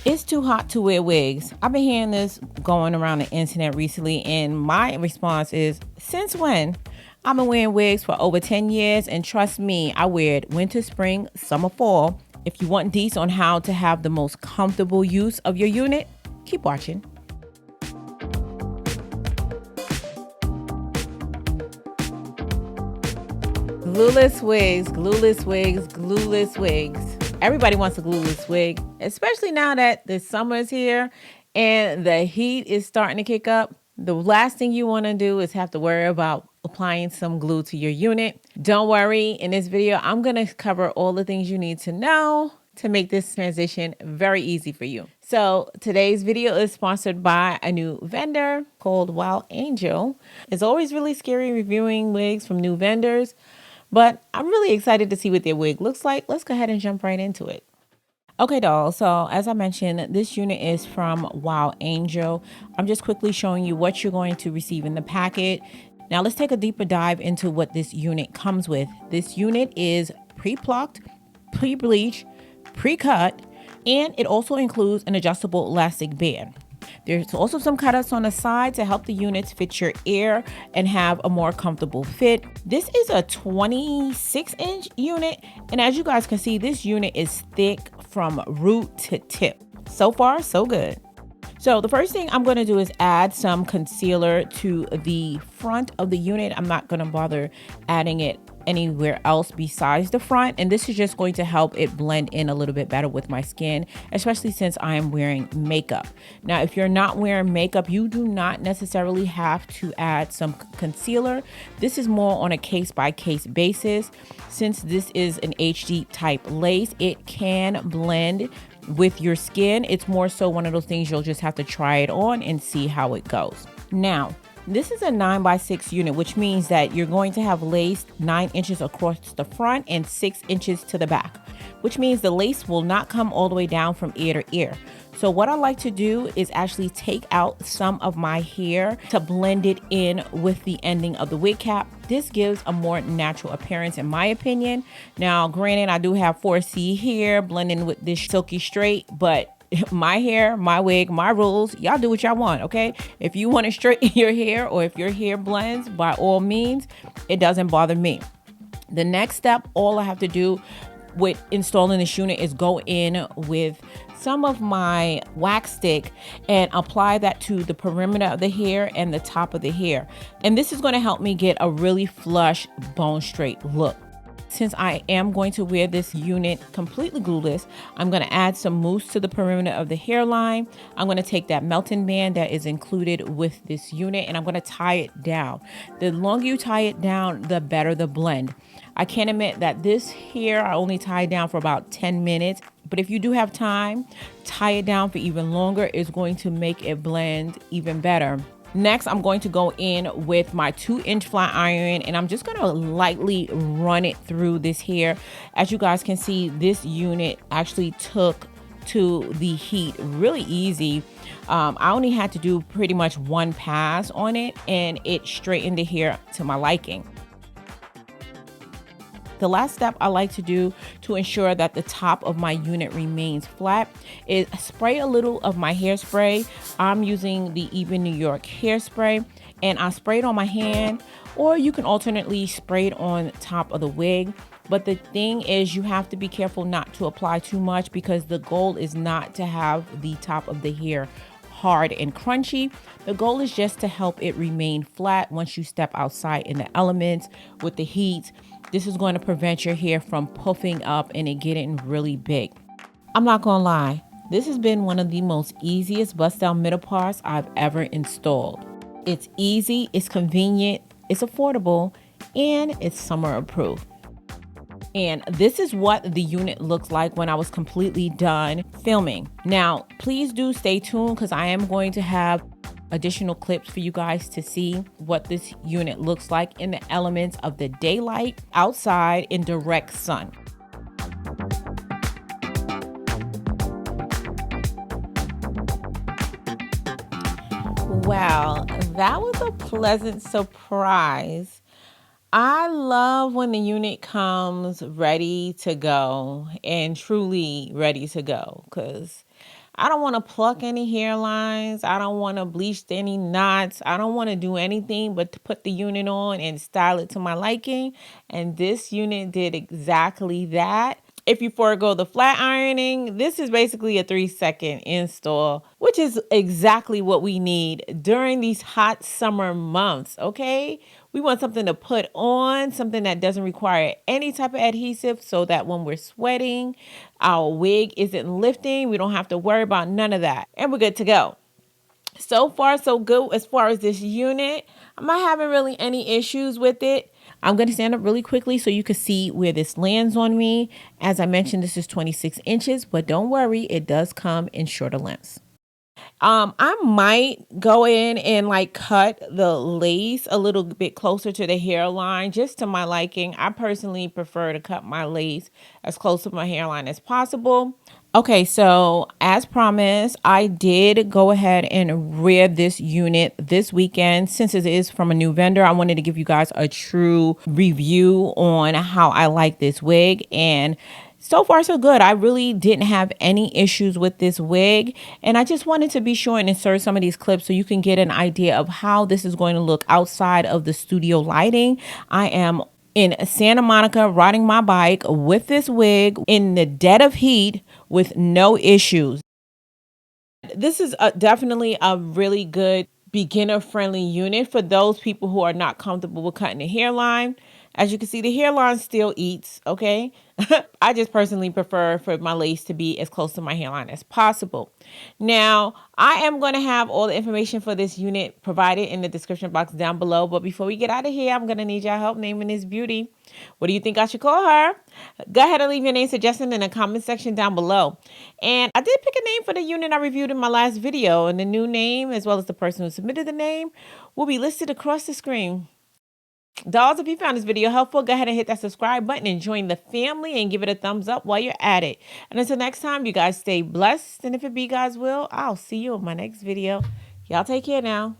It's too hot to wear wigs. I've been hearing this going around the internet recently, and my response is, since when? I've been wearing wigs for over 10 years, and trust me, I wear it winter, spring, summer, fall. If you want deets on how to have the most comfortable use of your unit, keep watching. Glueless wigs, glueless wigs, glueless wigs. Everybody wants a glueless wig, especially now that the summer is here and the heat is starting to kick up. The last thing you want to do is have to worry about applying some glue to your unit. Don't worry, in this video, I'm going to cover all the things you need to know to make this transition very easy for you. So today's video is sponsored by a new vendor called Wild Angel. It's always really scary reviewing wigs from new vendors, but I'm really excited to see what their wig looks like. Let's go ahead and jump right into it. Okay, dolls. So as I mentioned, this unit is from Wild Angel. I'm just quickly showing you what you're going to receive in the packet. Now let's take a deeper dive into what this unit comes with. This unit is pre-plucked, pre-bleached, pre-cut, and it also includes an adjustable elastic band. There's also some cutouts on the side to help the units fit your ear and have a more comfortable fit. This is a 26-inch unit, and as you guys can see, this unit is thick from root to tip. So far, so good. So the first thing I'm going to do is add some concealer to the front of the unit. I'm not going to bother adding it anywhere else besides the front, and this is just going to help it blend in a little bit better with my skin, especially since I am wearing makeup. Now, if you're not wearing makeup, you do not necessarily have to add some concealer. This is more on a case-by-case basis. Since this is an HD type lace, it can blend with your skin. It's more so one of those things you'll just have to try it on and see how it goes. Now, this is a 9x6 unit, which means that you're going to have lace 9 inches across the front and 6 inches to the back, which means the lace will not come all the way down from ear to ear. So what I like to do is actually take out some of my hair to blend it in with the ending of the wig cap. This gives a more natural appearance in my opinion. Now, granted, I do have 4C hair blending with this silky straight, but my hair, my wig, my rules, y'all do what y'all want, okay? If you want to straighten your hair or if your hair blends, by all means, it doesn't bother me. The next step, all I have to do with installing this unit is go in with some of my wax stick and apply that to the perimeter of the hair and the top of the hair. And this is going to help me get a really flush, bone straight look. Since I am going to wear this unit completely glueless, I'm going to add some mousse to the perimeter of the hairline. I'm going to take that melting band that is included with this unit and I'm going to tie it down. The longer you tie it down, the better the blend. I can admit that this hair I only tied down for about 10 minutes, but if you do have time, tie it down for even longer. It's going to make it blend even better. Next, I'm going to go in with my 2-inch flat iron and I'm just going to lightly run it through this hair. As you guys can see, this unit actually took to the heat really easy. I only had to do pretty much one pass on it and it straightened the hair to my liking. The last step I like to do to ensure that the top of my unit remains flat is spray a little of my hairspray. I'm using the Even New York hairspray and I spray it on my hand, or you can alternately spray it on top of the wig. But the thing is, you have to be careful not to apply too much because the goal is not to have the top of the hair hard and crunchy. The goal is just to help it remain flat once you step outside in the elements with the heat. This is going to prevent your hair from puffing up and it getting really big. I'm not gonna lie, this has been one of the most easiest bust down middle parts I've ever installed. It's easy, it's convenient, it's affordable, and it's summer approved. And this is what the unit looks like when I was completely done filming. Now, please do stay tuned because I am going to have additional clips for you guys to see what this unit looks like in the elements of the daylight outside in direct sun. Wow, that was a pleasant surprise. I love when the unit comes ready to go and truly ready to go, because I don't want to pluck any hairlines. I don't want to bleach any knots. I don't want to do anything but to put the unit on and style it to my liking. And this unit did exactly that. If you forego the flat ironing, this is basically a 3-second install, which is exactly what we need during these hot summer months, okay? We want something to put on, something that doesn't require any type of adhesive so that when we're sweating, our wig isn't lifting. We don't have to worry about none of that. And we're good to go. So far, so good as far as this unit. I'm not having really any issues with it. I'm going to stand up really quickly so you can see where this lands on me. As I mentioned, this is 26 inches, but don't worry, it does come in shorter lengths. I might go in and like cut the lace a little bit closer to the hairline, just to my liking. I personally prefer to cut my lace as close to my hairline as possible. Okay, so as promised, I did go ahead and rear this unit this weekend. Since it is from a new vendor, I wanted to give you guys a true review on how I like this wig, and so far so good. I really didn't have any issues with this wig, and I just wanted to be sure and insert some of these clips so you can get an idea of how this is going to look outside of the studio lighting. I am in Santa Monica riding my bike with this wig in the dead of heat with no issues. This is definitely a really good beginner friendly unit for those people who are not comfortable with cutting the hairline. As you can see, the hairline still eats, okay? I just personally prefer for my lace to be as close to my hairline as possible. Now, I am going to have all the information for this unit provided in the description box down below. But before we get out of here, I'm going to need your help naming this beauty. What do you think I should call her? Go ahead and leave your name suggestion in the comment section down below. And I did pick a name for the unit I reviewed in my last video. And the new name, as well as the person who submitted the name, will be listed across the screen. Dolls, if you found this video helpful, go ahead and hit that subscribe button and join the family and give it a thumbs up while you're at it. And until next time, you guys stay blessed. And if it be God's will, I'll see you in my next video. Y'all take care now.